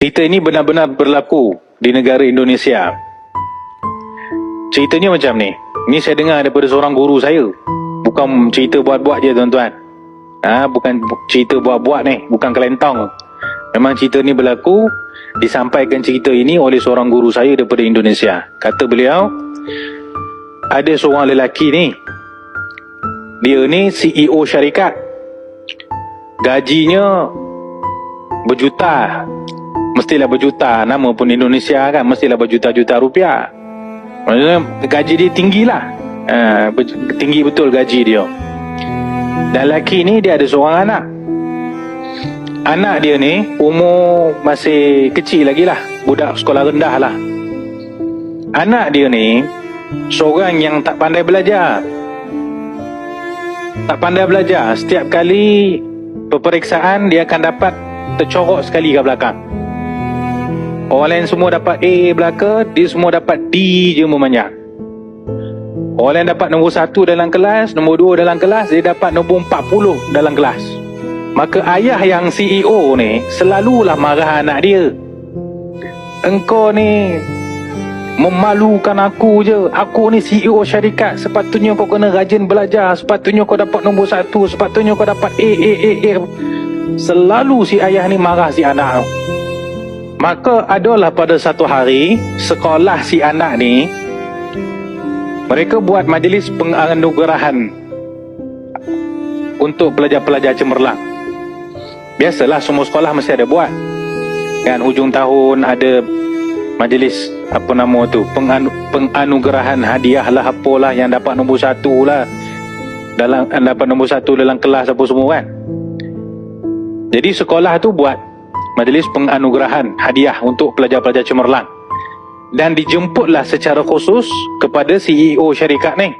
Cerita ini benar-benar berlaku di negara Indonesia. Ceritanya macam ni. Ni saya dengar daripada seorang guru saya. Bukan cerita buat-buat je tuan-tuan. Bukan cerita buat-buat ni, bukan kelentong. Memang cerita ni berlaku, disampaikan cerita ini oleh seorang guru saya daripada Indonesia. Kata beliau, ada seorang lelaki ni. Dia ni CEO syarikat. Gajinya berjuta. Mestilah berjuta, nama pun Indonesia kan, mestilah berjuta-juta rupiah. Maksudnya gaji dia tinggi lah. Tinggi betul gaji dia. Dan lelaki ni dia ada seorang anak. Anak dia ni umur masih kecil lagi lah, budak sekolah rendah lah. Anak dia ni seorang yang tak pandai belajar. Tak pandai belajar. Setiap kali peperiksaan dia akan dapat tercorok sekali ke belakang. Orang lain semua dapat A belaka, dia semua dapat D je memanjang. Orang lain dapat nombor 1 dalam kelas, nombor 2 dalam kelas, dia dapat nombor 40 dalam kelas. Maka ayah yang CEO ni selalulah marah anak dia. Engkau ni memalukan aku je. Aku ni CEO syarikat. Sepatutnya kau kena rajin belajar. Sepatutnya kau dapat nombor 1. Sepatutnya kau dapat A. Selalu si ayah ni marah si anak. Maka adalah pada satu hari, sekolah si anak ni, mereka buat majlis penganugerahan untuk pelajar-pelajar cemerlang. Biasalah semua sekolah mesti ada buat. Kan hujung tahun ada majlis penganugerahan hadiah lah, apalah yang dapat nombor 1 lah. Dapat nombor 1 dalam kelas apa semua kan. Jadi sekolah tu buat majlis penganugerahan hadiah untuk pelajar-pelajar cemerlang. Dan dijemputlah secara khusus kepada CEO syarikat ni.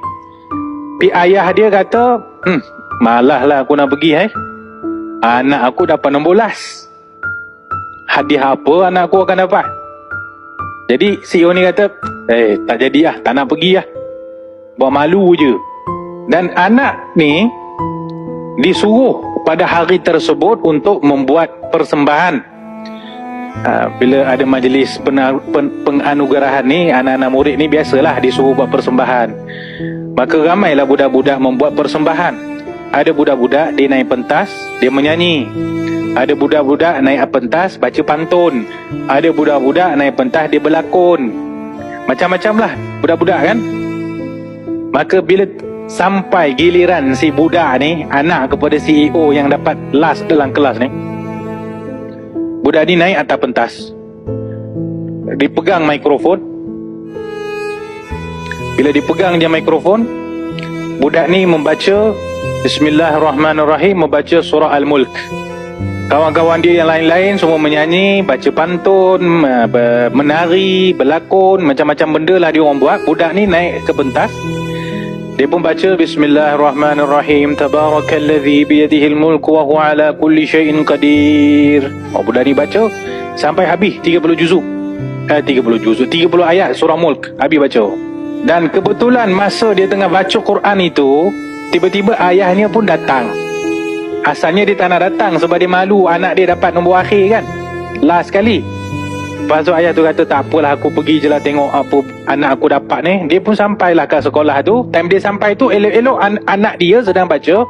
Tapi ayah dia kata, malah lah aku nak pergi anak aku dapat nombor last. Hadiah apa anak aku akan dapat? Jadi CEO ni kata, tak jadi lah, tak nak pergi lah. Buat malu je. Dan anak ni disuruh pada hari tersebut untuk membuat persembahan. Bila ada majlis penganugerahan ni, anak-anak murid ni biasalah disuruh buat persembahan. Maka ramailah budak-budak membuat persembahan. Ada budak-budak dia naik pentas, dia menyanyi. Ada budak-budak naik pentas baca pantun. Ada budak-budak naik pentas dia berlakon. Macam-macam lah budak-budak kan. Maka bila sampai giliran si budak ni, anak kepada CEO yang dapat last dalam kelas ni, budak ni naik atas pentas, dipegang mikrofon. Bila dipegang dia mikrofon, budak ni membaca Bismillahirrahmanirrahim, membaca surah Al-Mulk. Kawan-kawan dia yang lain-lain semua menyanyi, baca pantun, menari, berlakon, macam-macam benda lah dia orang buat. Budak ni naik ke pentas, dia pun baca Bismillahirrahmanirrahim, Tabarakalladzi biyadihil mulku wa huwa ala kulli syai'in qadir. Budak ni baca sampai habis 30 ayat surah Mulk habis baca. Dan kebetulan masa dia tengah baca Quran itu, tiba-tiba ayahnya pun datang. Asalnya dia tak nak datang sebab dia malu anak dia dapat nombor akhir kan, last sekali. Lepas tu ayah tu kata, tak apalah, aku pergi je lah tengok apa anak aku dapat ni. Dia pun sampailah ke sekolah tu. Time dia sampai tu, elok-elok anak dia sedang baca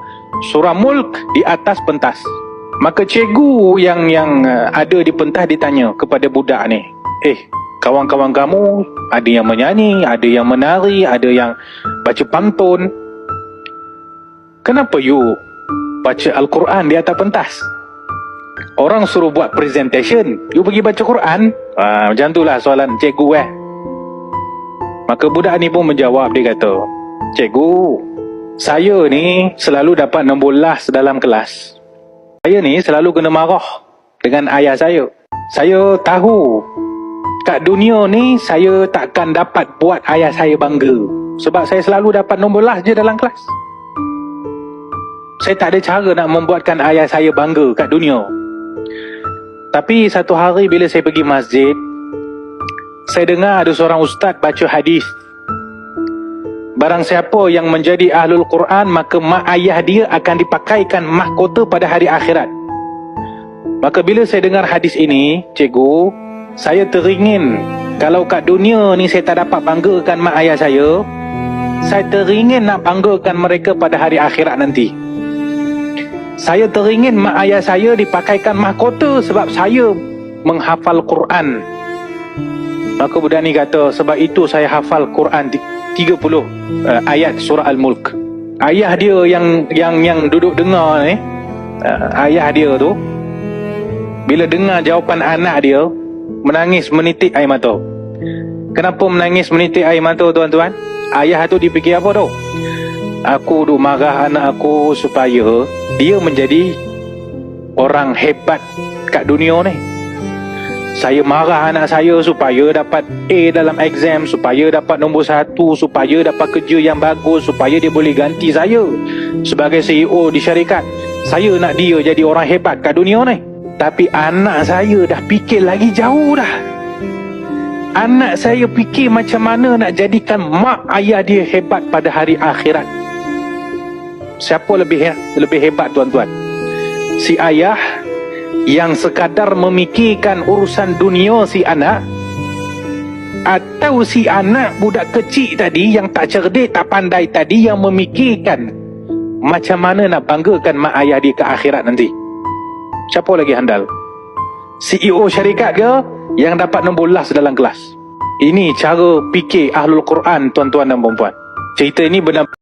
surah Mulk di atas pentas. Maka cikgu yang ada di pentas ditanya kepada budak ni, kawan-kawan kamu ada yang menyanyi, ada yang menari, ada yang baca pantun. Kenapa you baca Al-Quran di atas pentas? Orang suruh buat presentation, you pergi baca Quran? Macam tu lah soalan cikgu Maka budak ni pun menjawab, dia kata, cikgu, saya ni selalu dapat nombor last dalam kelas. Saya ni selalu kena marah dengan ayah saya. Saya tahu kat dunia ni saya takkan dapat buat ayah saya bangga, sebab saya selalu dapat nombor last je dalam kelas. Saya tak ada cara nak membuatkan ayah saya bangga kat dunia. Tapi satu hari bila saya pergi masjid, saya dengar ada seorang ustaz baca hadis. Barang siapa yang menjadi ahlul Quran, maka mak ayah dia akan dipakaikan mahkota pada hari akhirat. Maka bila saya dengar hadis ini, cikgu, saya teringin kalau kat dunia ni saya tak dapat banggakan mak ayah saya teringin nak banggakan mereka pada hari akhirat nanti. Saya teringin mak ayah saya dipakaikan mahkota sebab saya menghafal Quran. Maka budak ni kata, sebab itu saya hafal Quran 30 ayat surah Al-Mulk. Ayah dia yang duduk dengar ni, ayah dia tu bila dengar jawapan anak dia, menangis menitik air mata. Kenapa menangis menitik air mata, tuan-tuan? Ayah tu dipikir apa tu? Aku duk marah anak aku supaya dia menjadi orang hebat kat dunia ni. Saya marah anak saya supaya dapat A dalam exam, supaya dapat nombor 1, supaya dapat kerja yang bagus, supaya dia boleh ganti saya sebagai CEO di syarikat. Saya nak dia jadi orang hebat kat dunia ni. Tapi anak saya dah fikir lagi jauh dah. Anak saya fikir macam mana nak jadikan mak ayah dia hebat pada hari akhirat. Siapa lebih hebat, tuan-tuan? Si ayah yang sekadar memikirkan urusan dunia si anak, atau si anak budak kecil tadi yang tak cerdik, tak pandai tadi, yang memikirkan macam mana nak banggakan mak ayah dia ke akhirat nanti? Siapa lagi handal? CEO syarikat ke yang dapat nombor last dalam kelas? Ini cara fikir Ahlul Quran, tuan-tuan dan puan-puan. Cerita ini benar